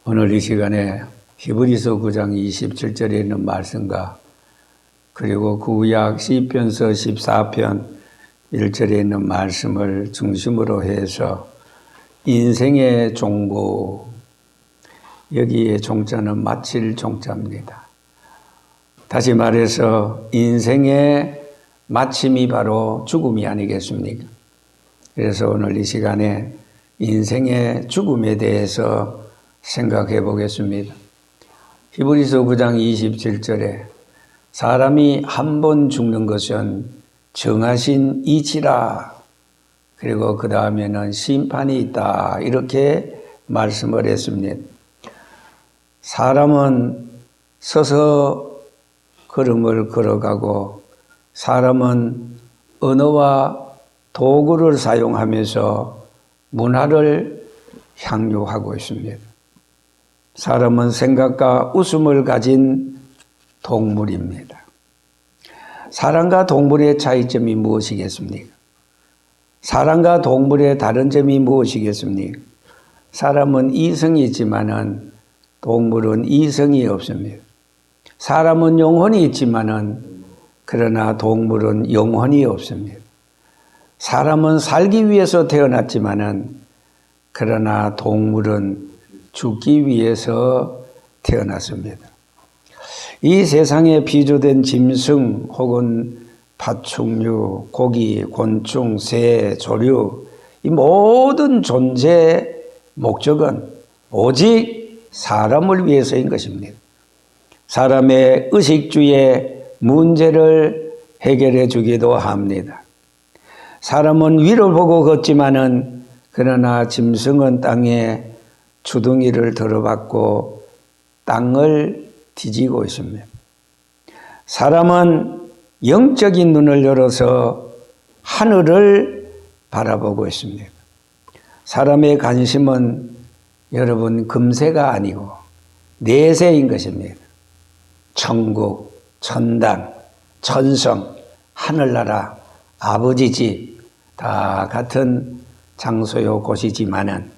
오늘 이 시간에 히브리서 9장 27절에 있는 말씀과 그리고 구약 시편서 14편 1절에 있는 말씀을 중심으로 해서 인생의 종부, 여기에 종자는 마칠 종자입니다. 다시 말해서 인생의 마침이 바로 죽음이 아니겠습니까? 그래서 오늘 이 시간에 인생의 죽음에 대해서 생각해 보겠습니다. 히브리서 9장 27절에 사람이 한 번 죽는 것은 정하신 이치라. 그리고 그 다음에는 심판이 있다. 이렇게 말씀을 했습니다. 사람은 서서 걸음을 걸어가고 사람은 언어와 도구를 사용하면서 문화를 향유하고 있습니다. 사람은 생각과 웃음을 가진 동물입니다. 사람과 동물의 차이점이 무엇이겠습니까? 사람과 동물의 다른 점이 무엇이겠습니까? 사람은 이성이 있지만은 동물은 이성이 없습니다. 사람은 영혼이 있지만은 그러나 동물은 영혼이 없습니다. 사람은 살기 위해서 태어났지만은 그러나 동물은 죽기 위해서 태어났습니다. 이 세상에 비조된 짐승 혹은 파충류, 고기, 곤충, 새, 조류, 이 모든 존재의 목적은 오직 사람을 위해서인 것입니다. 사람의 의식주의 문제를 해결해 주기도 합니다. 사람은 위를 보고 걷지만은 그러나 짐승은 땅에 주둥이를 들어받고 땅을 뒤지고 있습니다. 사람은 영적인 눈을 열어서 하늘을 바라보고 있습니다. 사람의 관심은 여러분 금세가 아니고 내세인 것입니다. 천국, 천당, 천성, 하늘나라, 아버지 집 다 같은 장소요 곳이지만은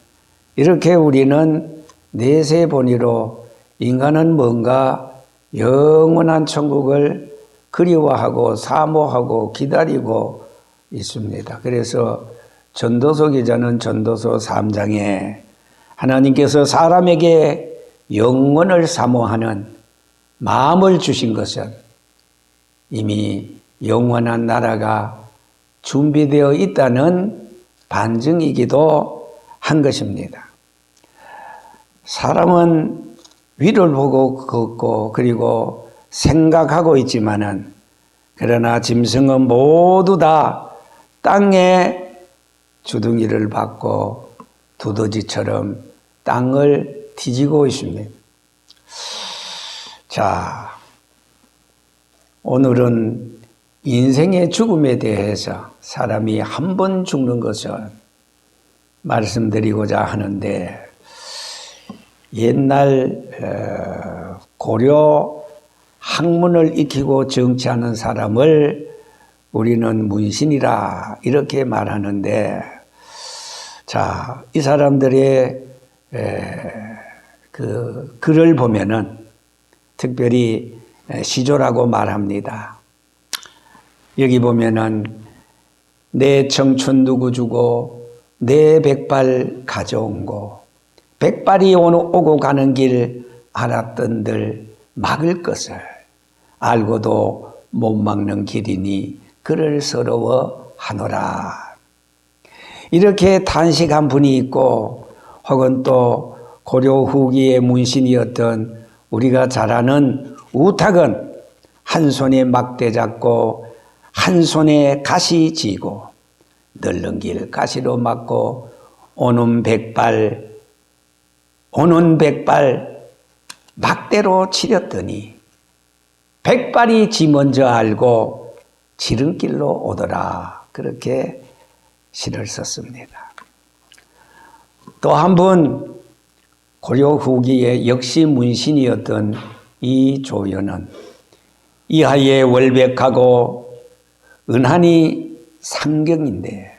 이렇게 우리는 내세 본의로 인간은 뭔가 영원한 천국을 그리워하고 사모하고 기다리고 있습니다. 그래서 전도서 기자는 전도서 3장에 하나님께서 사람에게 영원을 사모하는 마음을 주신 것은 이미 영원한 나라가 준비되어 있다는 반증이기도 한 것입니다. 사람은 위를 보고 걷고 그리고 생각하고 있지만은 그러나 짐승은 모두 다 땅에 주둥이를 받고 두더지처럼 땅을 뒤지고 있습니다. 자, 오늘은 인생의 죽음에 대해서 사람이 한 번 죽는 것을 말씀드리고자 하는데 옛날 고려 학문을 익히고 정치하는 사람을 우리는 문신이라 이렇게 말하는데 자, 이 사람들의 그 글을 보면은 특별히 시조라고 말합니다. 여기 보면은 내 청춘 누구 주고 내 백발 가져온 고 백발이 오고 가는 길 알았던들 막을 것을 알고도 못 막는 길이니 그를 서러워하노라. 이렇게 탄식한 분이 있고 혹은 또 고려 후기의 문신이었던 우리가 잘 아는 우탁은 한 손에 막대 잡고 한 손에 가시 쥐고 널른 길 가시로 막고 오는 백발 막대로 치렸더니 백발이 지 먼저 알고 지름길로 오더라. 그렇게 시를 썼습니다. 또 한 분 고려 후기에 역시 문신이었던 이 조연은 이하에 월백하고 은한이 상경인데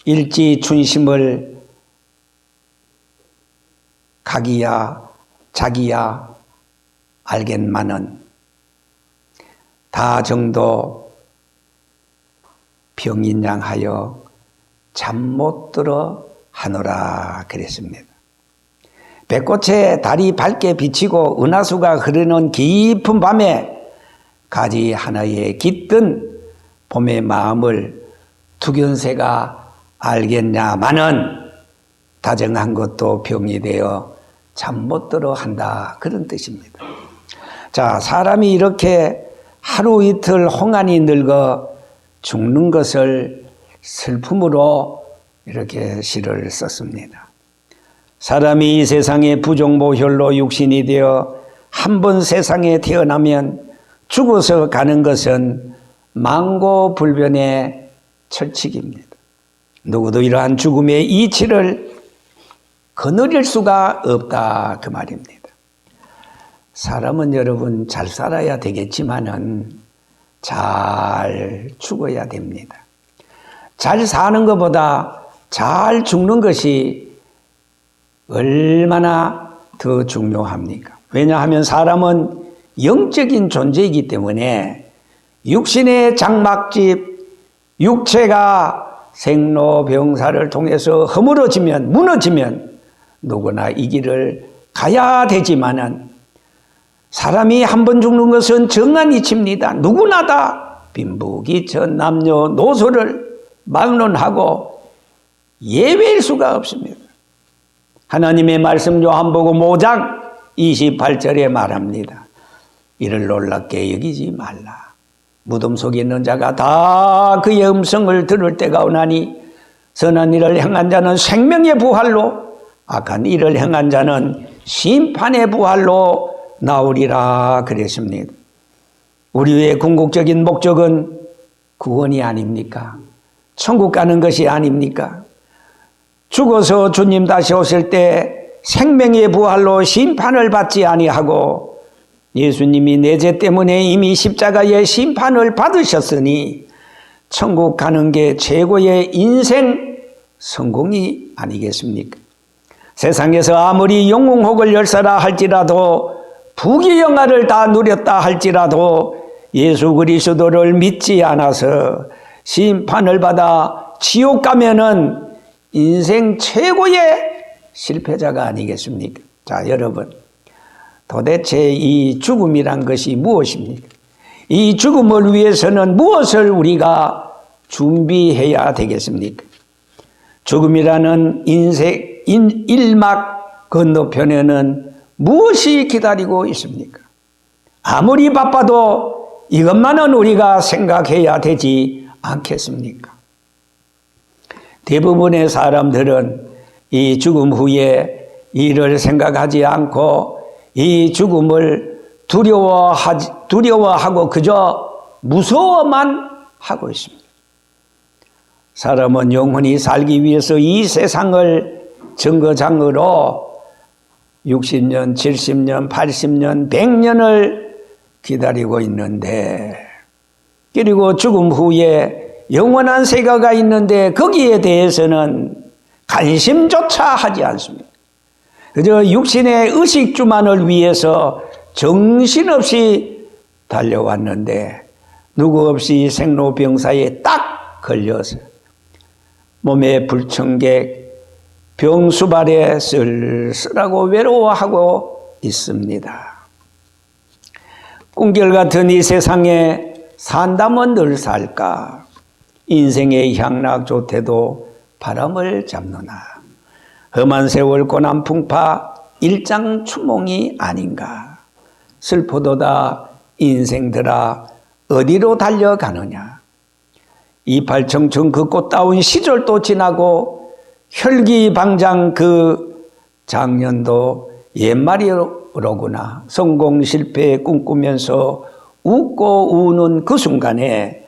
일지 춘심을 각이야 자기야 알겠마는 다 정도 병인양하여 잠 못 들어 하노라 그랬습니다. 백꽃에 달이 밝게 비치고 은하수가 흐르는 깊은 밤에 가지 하나에 깃든 봄의 마음을 투견새가 알겠냐마는 다정한 것도 병이 되어 잠 못 들어 한다 그런 뜻입니다. 자, 사람이 이렇게 하루 이틀 홍안이 늙어 죽는 것을 슬픔으로 이렇게 시를 썼습니다. 사람이 이 세상에 부정보혈로 육신이 되어 한 번 세상에 태어나면 죽어서 가는 것은 망고불변의 철칙입니다. 누구도 이러한 죽음의 이치를 거느릴 수가 없다 그 말입니다. 사람은 여러분 잘 살아야 되겠지만은 잘 죽어야 됩니다. 잘 사는 것보다 잘 죽는 것이 얼마나 더 중요합니까? 왜냐하면 사람은 영적인 존재이기 때문에 육신의 장막집, 육체가 생로병사를 통해서 허물어지면, 무너지면 누구나 이 길을 가야 되지만은 사람이 한 번 죽는 것은 정한 이치입니다. 누구나 다 빈부귀천 남녀노소를 막론하고 예외일 수가 없습니다. 하나님의 말씀 요한복음 5장 28절에 말합니다. 이를 놀랍게 여기지 말라. 무덤 속에 있는 자가 다 그의 음성을 들을 때가 오나니 선한 일을 행한 자는 생명의 부활로 악한 일을 행한 자는 심판의 부활로 나오리라 그랬습니다. 우리의 궁극적인 목적은 구원이 아닙니까? 천국 가는 것이 아닙니까? 죽어서 주님 다시 오실 때 생명의 부활로 심판을 받지 아니하고 예수님이 내 죄 때문에 이미 십자가의 심판을 받으셨으니 천국 가는 게 최고의 인생 성공이 아니겠습니까? 세상에서 아무리 영웅혹을 열사라 할지라도 부귀영화를 다 누렸다 할지라도 예수 그리스도를 믿지 않아서 심판을 받아 지옥 가면은 인생 최고의 실패자가 아니겠습니까? 자, 여러분, 도대체 이 죽음이란 것이 무엇입니까? 이 죽음을 위해서는 무엇을 우리가 준비해야 되겠습니까? 죽음이라는 인생 일막 건너편에는 무엇이 기다리고 있습니까? 아무리 바빠도 이것만은 우리가 생각해야 되지 않겠습니까? 대부분의 사람들은 이 죽음 후에 이를 생각하지 않고 이 죽음을 두려워하고 그저 무서워만 하고 있습니다. 사람은 영원히 살기 위해서 이 세상을 정거장으로 60년, 70년, 80년, 100년을 기다리고 있는데 그리고 죽음 후에 영원한 세계가 있는데 거기에 대해서는 관심조차 하지 않습니다. 그저 육신의 의식주만을 위해서 정신없이 달려왔는데 누구 없이 생로병사에 딱 걸려서 몸에 불청객, 병수발에 쓸쓸하고 외로워하고 있습니다. 꿈결 같은 이 세상에 산다면 늘 살까? 인생의 향락 좋대도 바람을 잡느나 험한 세월 고난 풍파 일장추몽이 아닌가. 슬퍼도다 인생들아 어디로 달려가느냐. 이팔청청 그 꽃다운 시절도 지나고 혈기방장 그 작년도 옛말이로구나. 성공 실패 꿈꾸면서 웃고 우는 그 순간에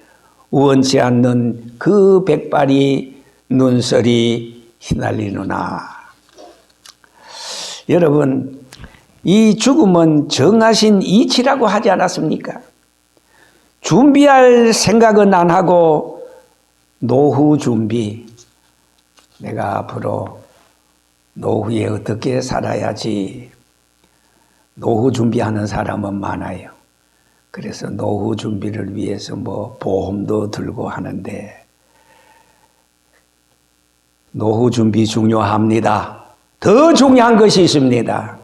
우원치 않는 그 백발이 눈설이 휘날리느나. 여러분, 이 죽음은 정하신 이치라고 하지 않았습니까? 준비할 생각은 안 하고 노후 준비. 내가 앞으로 노후에 어떻게 살아야지. 노후 준비하는 사람은 많아요. 그래서 노후 준비를 위해서 보험도 들고 하는데, 노후 준비 중요합니다. 더 중요한 것이 있습니다.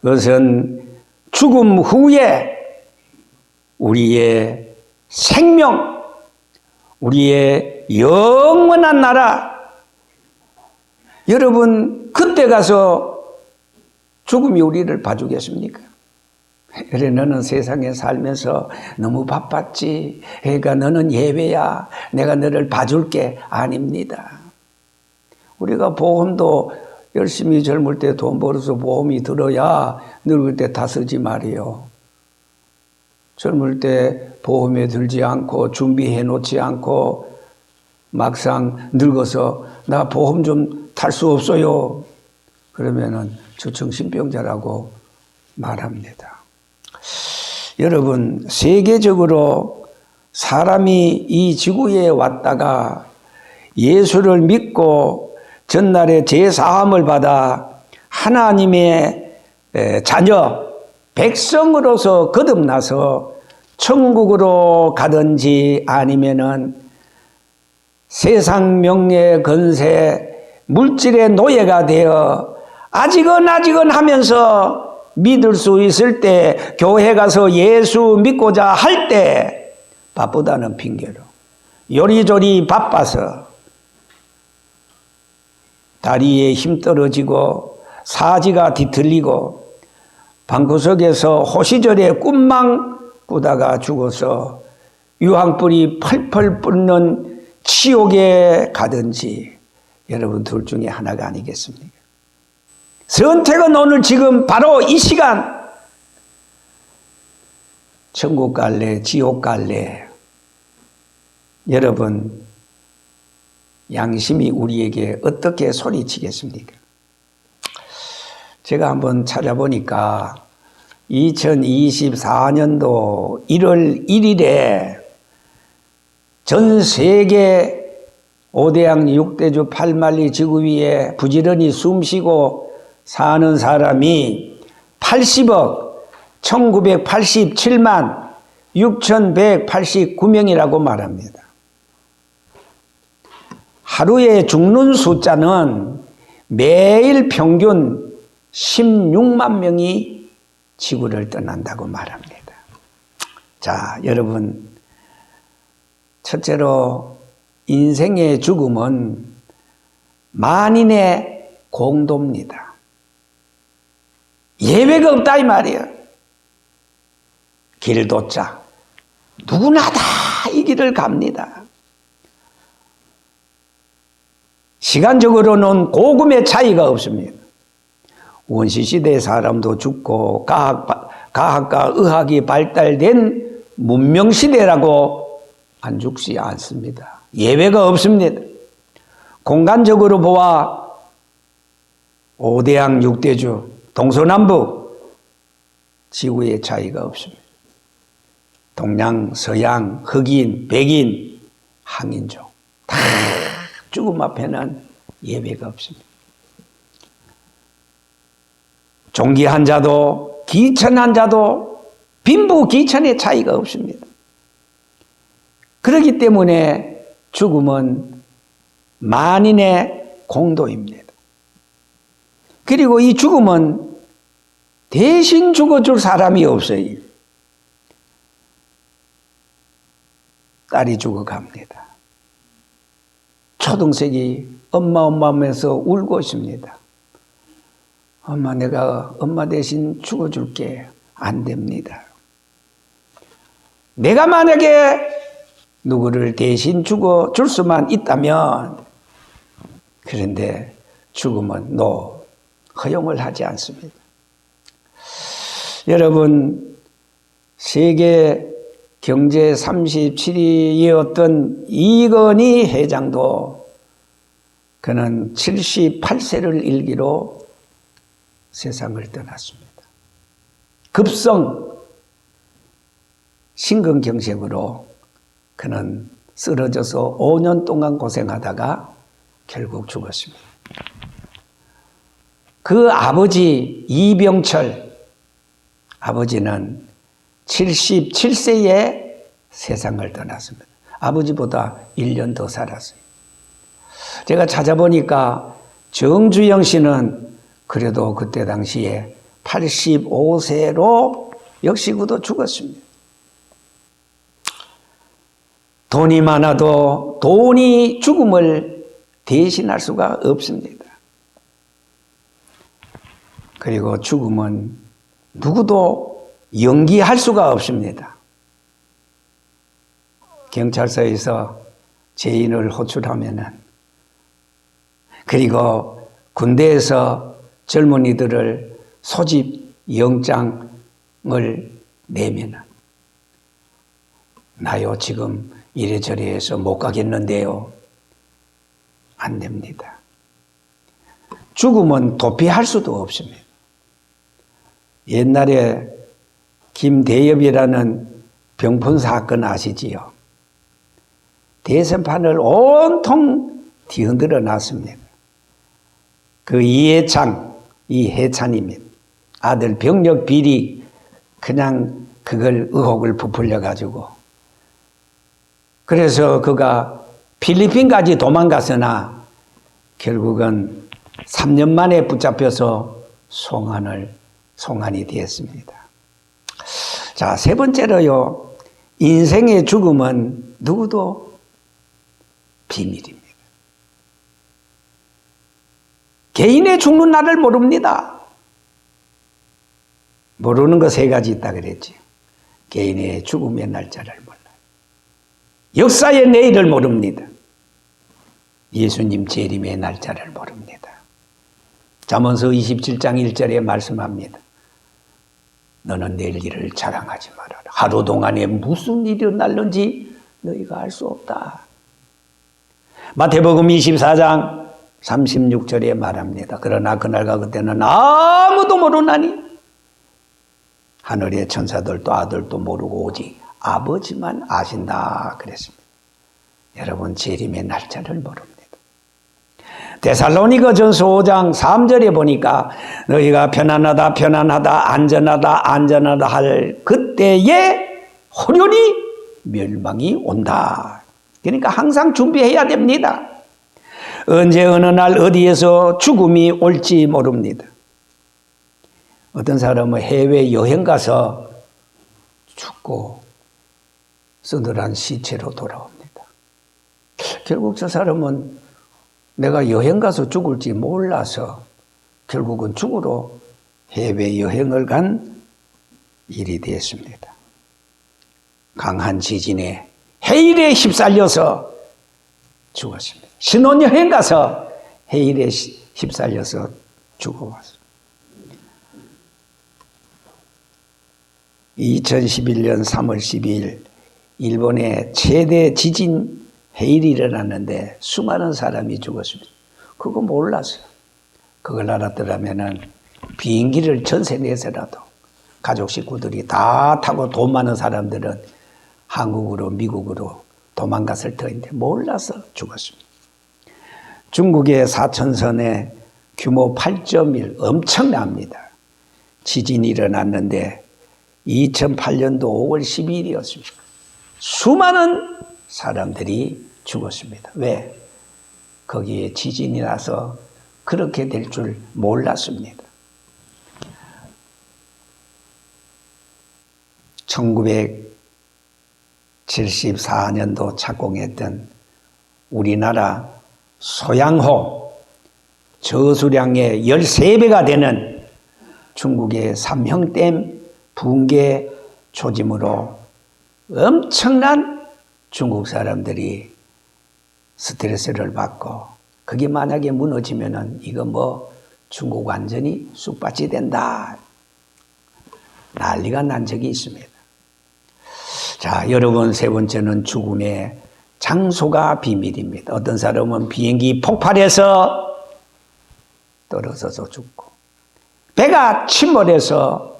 그것은 죽음 후에 우리의 생명, 우리의 영원한 나라. 여러분, 그때 가서 죽음이 우리를 봐주겠습니까? 그래, 너는 세상에 살면서 너무 바빴지. 그러니까 너는 예외야. 내가 너를 봐줄게. 아닙니다. 우리가 보험도 열심히 젊을 때 돈 벌어서 보험이 들어야 늙을 때 다 쓰지 말이요. 젊을 때 보험에 들지 않고 준비해 놓지 않고 막상 늙어서 나 보험 좀 탈 수 없어요. 그러면은 저 정신병자라고 말합니다. 여러분, 세계적으로 사람이 이 지구에 왔다가 예수를 믿고 전날에 제사함을 받아 하나님의 자녀, 백성으로서 거듭나서 천국으로 가든지 아니면은 세상 명예 건세 물질의 노예가 되어 아직은 하면서 믿을 수 있을 때, 교회 가서 예수 믿고자 할 때 바쁘다는 핑계로 요리조리 바빠서 다리에 힘 떨어지고 사지가 뒤틀리고 방구석에서 호시절에 꿈만 꾸다가 죽어서 유황불이 펄펄 뿜는 지옥에 가든지, 여러분 둘 중에 하나가 아니겠습니까? 선택은 오늘 지금 바로 이 시간. 천국 갈래, 지옥 갈래. 여러분, 양심이 우리에게 어떻게 소리치겠습니까? 제가 한번 찾아보니까 2024년도 1월 1일에 전 세계 5대양 6대주 8만리 지구 위에 부지런히 숨쉬고 사는 사람이 80억 1987만 6189명이라고 말합니다. 하루에 죽는 숫자는 매일 평균 16만 명이 지구를 떠난다고 말합니다. 자, 여러분, 첫째로 인생의 죽음은 만인의 공도입니다. 예외가 없다 이 말이에요. 길도자 누구나 다 이 길을 갑니다. 시간적으로는 고금의 차이가 없습니다. 원시시대 사람도 죽고 과학과 의학이 발달된 문명시대라고 안 죽지 않습니다. 예외가 없습니다. 공간적으로 보아 5대양 6대주 동서남북 지구의 차이가 없습니다. 동양, 서양, 흑인, 백인, 항인종 다 죽음 앞에는 예외가 없습니다. 종기한 자도 기천한 자도 빈부기천의 차이가 없습니다. 그렇기 때문에 죽음은 만인의 공도입니다. 그리고 이 죽음은 대신 죽어줄 사람이 없어요. 딸이 죽어갑니다. 초등생이 엄마 하면서 울고 있습니다. 엄마, 내가 엄마 대신 죽어줄게. 안 됩니다. 내가 만약에 누구를 대신 죽어줄 수만 있다면, 그런데 죽음은 허용을 하지 않습니다. 여러분, 세계 경제 37위였던 이건희 회장도 그는 78세를 일기로 세상을 떠났습니다. 급성 심근경색으로 그는 쓰러져서 5년 동안 고생하다가 결국 죽었습니다. 그 아버지 이병철 아버지는 77세에 세상을 떠났습니다. 아버지보다 1년 더 살았어요. 제가 찾아보니까 정주영 씨는 그래도 그때 당시에 85세로 역시 그도 죽었습니다. 돈이 많아도 돈이 죽음을 대신할 수가 없습니다. 그리고 죽음은 누구도 연기할 수가 없습니다. 경찰서에서 죄인을 호출하면은, 그리고 군대에서 젊은이들을 소집 영장을 내면은, 나요 지금 이래저래 해서 못 가겠는데요. 안 됩니다. 죽음은 도피할 수도 없습니다. 옛날에 김대엽이라는 병풍 사건 아시지요? 대선판을 온통 뒤흔들어 놨습니다. 그 이해찬입니다. 아들 병력 비리 그냥 그걸 의혹을 부풀려 가지고, 그래서 그가 필리핀까지 도망갔으나 결국은 3년 만에 붙잡혀서 송환이 되었습니다. 자, 세 번째로요, 인생의 죽음은 누구도 비밀입니다. 개인의 죽는 날을 모릅니다. 모르는 거 세 가지 있다 그랬지. 개인의 죽음의 날짜를 몰라요. 역사의 내일을 모릅니다. 예수님 재림의 날짜를 모릅니다. 잠언서 27장 1절에 말씀합니다. 너는 내일 일을 자랑하지 말아라. 하루 동안에 무슨 일이 날는지 너희가 알 수 없다. 마태복음 24장 36절에 말합니다. 그러나 그날과 그때는 아무도 모르나니 하늘의 천사들도 아들도 모르고 오직 아버지만 아신다 그랬습니다. 여러분, 재림의 날짜를 모릅니다. 데살로니가 전서 5장 3절에 보니까 너희가 편안하다 안전하다 할 그때에 호련히 멸망이 온다. 그러니까 항상 준비해야 됩니다. 언제 어느 날 어디에서 죽음이 올지 모릅니다. 어떤 사람은 해외 여행 가서 죽고 서늘한 시체로 돌아옵니다. 결국 저 사람은 내가 여행 가서 죽을지 몰라서 결국은 죽으러 해외 여행을 간 일이 되었습니다. 강한 지진에 해일에 휩쓸려서 죽었습니다. 신혼여행 가서 해일에 휩쓸려서 죽어왔습니다. 2011년 3월 12일 일본의 최대 지진 해일이 일어났는데 수많은 사람이 죽었습니다. 그거 몰랐어요. 그걸 알았더라면 비행기를 전세 내서라도 가족 식구들이 다 타고 돈 많은 사람들은 한국으로 미국으로 도망갔을 터인데 몰라서 죽었습니다. 중국의 사천선에 규모 8.1 엄청납니다. 지진이 일어났는데 2008년도 5월 12일이었습니다. 수많은 사람들이 죽었습니다. 왜? 거기에 지진이 나서 그렇게 될 줄 몰랐습니다. 1974년도 착공했던 우리나라 소양호 저수량의 13배가 되는 중국의 삼형댐 붕괴 조짐으로 엄청난 중국 사람들이 스트레스를 받고, 그게 만약에 무너지면은 이거 뭐 중국 완전히 쑥밭이 된다 난리가 난 적이 있습니다. 자, 여러분, 세 번째는 죽음의 장소가 비밀입니다. 어떤 사람은 비행기 폭발해서 떨어져서 죽고, 배가 침몰해서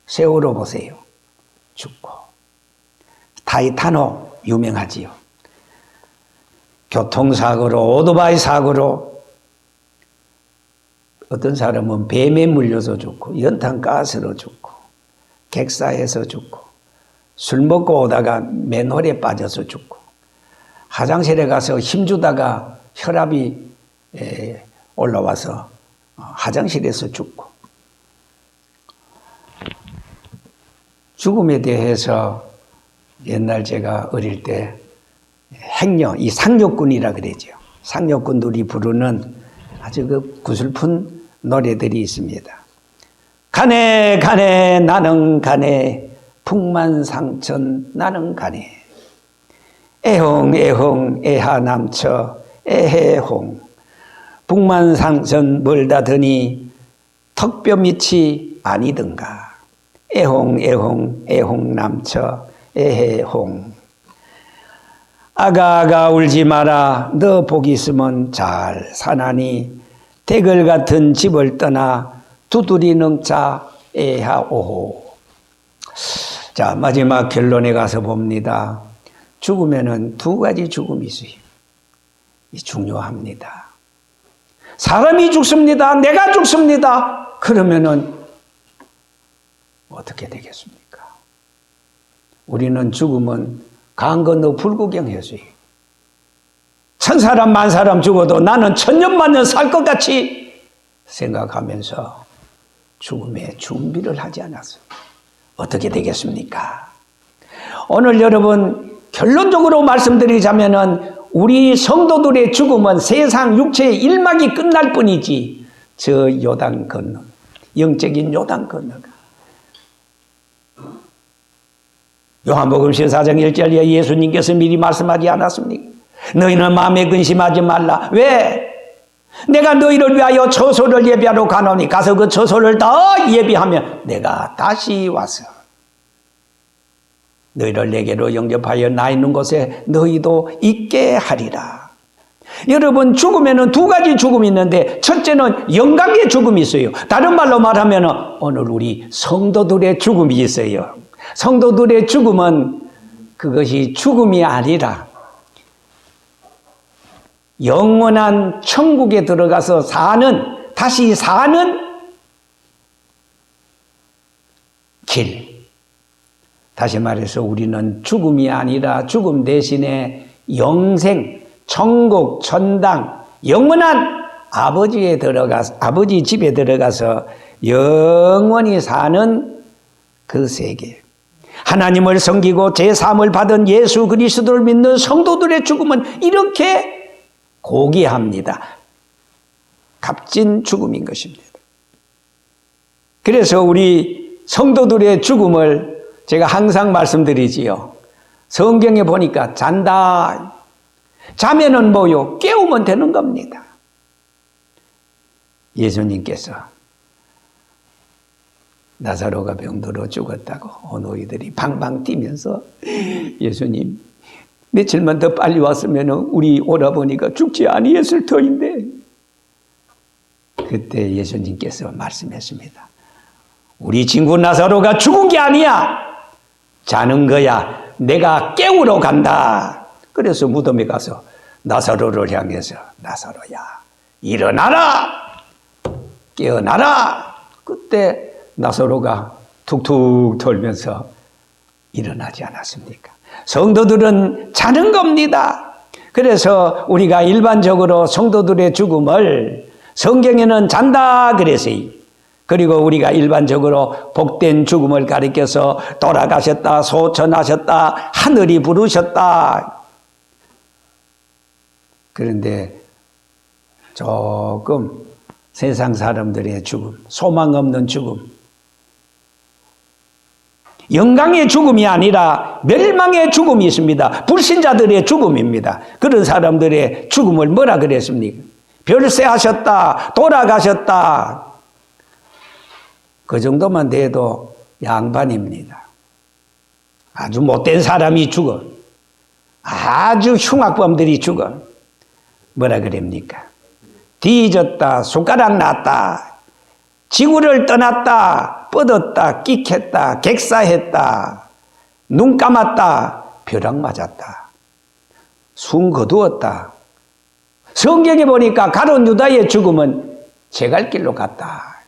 세월호 보세요. 죽고, 타이타노 유명하지요. 교통사고로, 오토바이 사고로 어떤 사람은 뱀에 물려서 죽고, 연탄가스로 죽고, 객사해서 죽고, 술 먹고 오다가 맨홀에 빠져서 죽고, 화장실에 가서 힘주다가 혈압이 올라와서 화장실에서 죽고. 죽음에 대해서 옛날 제가 어릴 때 행여, 이 상록군이라 그러죠. 상록군들이 부르는 아주 그 구슬픈 노래들이 있습니다. 가네 가네 나는 가네 풍만상천 나는 가네 애홍 애홍 애하 남처 애해홍 북만상천 멀다 더니 턱뼈 밑이 아니든가 애홍 애홍 애홍 남처 애해홍 아가아가 울지 마라 너 복 있으면 잘 사나니 대걸 같은 집을 떠나 두드리는 자 애하오호. 자, 마지막 결론에 가서 봅니다. 죽으면은 두 가지 죽음이 있어요. 이 중요합니다. 사람이 죽습니다. 내가 죽습니다. 그러면은 어떻게 되겠습니까? 우리는 죽으면 강 건너 불구경해서요. 천사람 만사람 죽어도 나는 천년만년 살 것 같이 생각하면서 죽음의 준비를 하지 않았어요. 어떻게 되겠습니까? 오늘 여러분 결론적으로 말씀드리자면은 우리 성도들의 죽음은 세상 육체의 일막이 끝날 뿐이지 저 요단 건너, 영적인 요단 건너가. 요한복음 14장 1절에 예수님께서 미리 말씀하지 않았습니까? 너희는 마음에 근심하지 말라. 왜? 내가 너희를 위하여 처소를 예비하러 가노니 가서 그 처소를 다 예비하면 내가 다시 와서 너희를 내게로 영접하여 나 있는 곳에 너희도 있게 하리라. 여러분 죽으면 두 가지 죽음이 있는데 첫째는 영광의 죽음이 있어요. 다른 말로 말하면 오늘 우리 성도들의 죽음이 있어요. 성도들의 죽음은 그것이 죽음이 아니라 영원한 천국에 들어가서 다시 사는 길. 다시 말해서 우리는 죽음이 아니라 죽음 대신에 영생, 천국, 천당, 영원한 아버지 집에 들어가서 영원히 사는 그 세계. 하나님을 섬기고 제3을 받은 예수 그리스도를 믿는 성도들의 죽음은 이렇게 고귀합니다. 값진 죽음인 것입니다. 그래서 우리 성도들의 죽음을 제가 항상 말씀드리지요. 성경에 보니까 잔다. 자면은 뭐요? 깨우면 되는 겁니다. 예수님께서 나사로가 병들어 죽었다고 어노이들이 방방 뛰면서 예수님 며칠만 더 빨리 왔으면 우리 오라버니가 죽지 아니했을 터인데 그때 예수님께서 말씀했습니다. 우리 친구 나사로가 죽은 게 아니야. 자는 거야. 내가 깨우러 간다. 그래서 무덤에 가서 나사로를 향해서 나사로야 일어나라. 깨어나라. 그때 나사로가 툭툭 돌면서 일어나지 않았습니까? 성도들은 자는 겁니다. 그래서 우리가 일반적으로 성도들의 죽음을 성경에는 잔다 그랬어요. 그리고 우리가 일반적으로 복된 죽음을 가리켜서 돌아가셨다, 소천하셨다, 하늘이 부르셨다. 그런데 조금 세상 사람들의 죽음, 소망 없는 죽음, 영광의 죽음이 아니라 멸망의 죽음이 있습니다. 불신자들의 죽음입니다. 그런 사람들의 죽음을 뭐라 그랬습니까? 별세하셨다, 돌아가셨다. 그 정도만 돼도 양반입니다. 아주 못된 사람이 죽어. 아주 흉악범들이 죽어. 뭐라 그럽니까? 뒤졌다, 손가락 났다, 지구를 떠났다, 뻗었다, 끽했다, 객사했다, 눈 감았다, 벼락 맞았다, 숨 거두었다. 성경에 보니까 가룟 유다의 죽음은 제 갈 길로 갔다.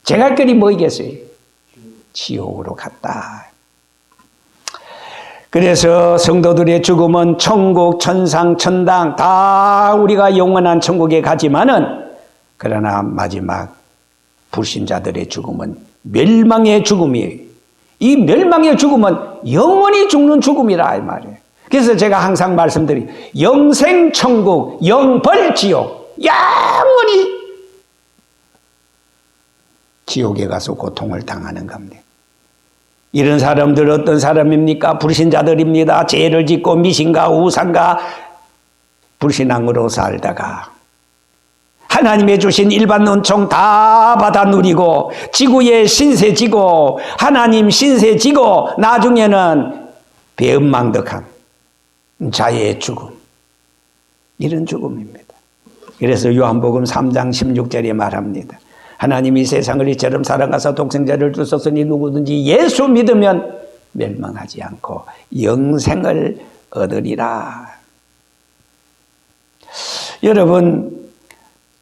제 갈 길이 뭐이겠어요? 지옥으로 갔다. 그래서 성도들의 죽음은 천국, 천상, 천당 다 우리가 영원한 천국에 가지만은 그러나 마지막 불신자들의 죽음은 멸망의 죽음이에요. 이 멸망의 죽음은 영원히 죽는 죽음이라 이 말이에요. 그래서 제가 항상 말씀드린 영생천국, 영벌지옥, 영원히 지옥에 가서 고통을 당하는 겁니다. 이런 사람들 어떤 사람입니까? 불신자들입니다. 죄를 짓고 미신과 우상과 불신앙으로 살다가 하나님의 주신 일반 은총 다 받아 누리고 지구의 신세 지고 하나님 신세 지고 나중에는 배은망덕한 자의 죽음, 이런 죽음입니다. 그래서 요한복음 3장 16절에 말합니다. 하나님이 세상을 이처럼 사랑하사 독생자를 주셨으니 누구든지 예수 믿으면 멸망하지 않고 영생을 얻으리라. 여러분,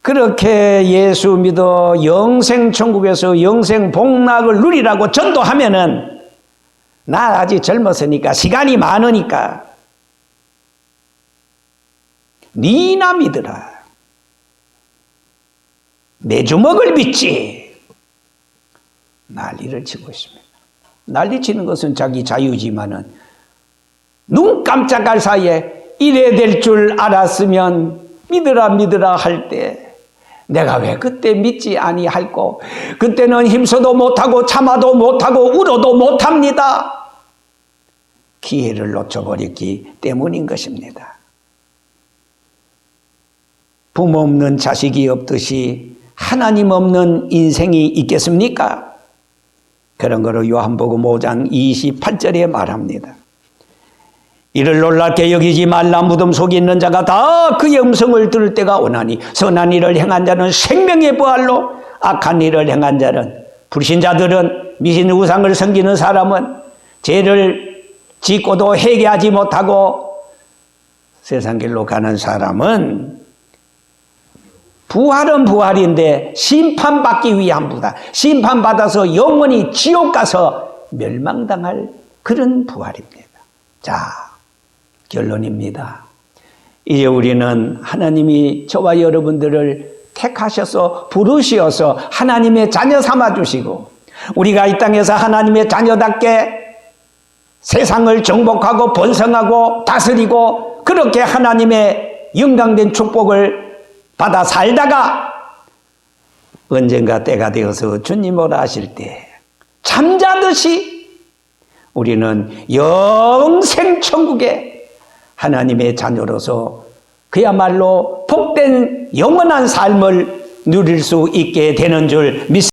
그렇게 예수 믿어 영생천국에서 영생복락을 누리라고 전도하면은 나 아직 젊었으니까 시간이 많으니까 니나 믿으라. 내 주먹을 믿지. 난리를 치고 있습니다. 난리치는 것은 자기 자유지만은 눈 깜짝할 사이에 이래 될 줄 알았으면 믿으라 할 때 내가 왜 그때 믿지 아니할꼬? 그때는 힘써도 못하고 참아도 못하고 울어도 못합니다. 기회를 놓쳐버렸기 때문인 것입니다. 부모 없는 자식이 없듯이 하나님 없는 인생이 있겠습니까? 그런 거로 요한복음 5장 28절에 말합니다. 이를 놀랍게 여기지 말라. 무덤 속에 있는 자가 다 그의 음성을 들을 때가 오나니 선한 일을 행한 자는 생명의 부활로 악한 일을 행한 자는 불신자들은 미신 우상을 섬기는 사람은 죄를 짓고도 회개하지 못하고 세상 길로 가는 사람은 부활은 부활인데 심판받기 위한 부다. 심판받아서 영원히 지옥 가서 멸망당할 그런 부활입니다. 자, 결론입니다. 이제 우리는 하나님이 저와 여러분들을 택하셔서 부르시어서 하나님의 자녀 삼아주시고 우리가 이 땅에서 하나님의 자녀답게 세상을 정복하고 번성하고 다스리고 그렇게 하나님의 영광된 축복을 받아 살다가 언젠가 때가 되어서 주님 오라 하실 때 잠자듯이 우리는 영생천국에 하나님의 자녀로서 그야말로 복된 영원한 삶을 누릴 수 있게 되는 줄 믿습니다.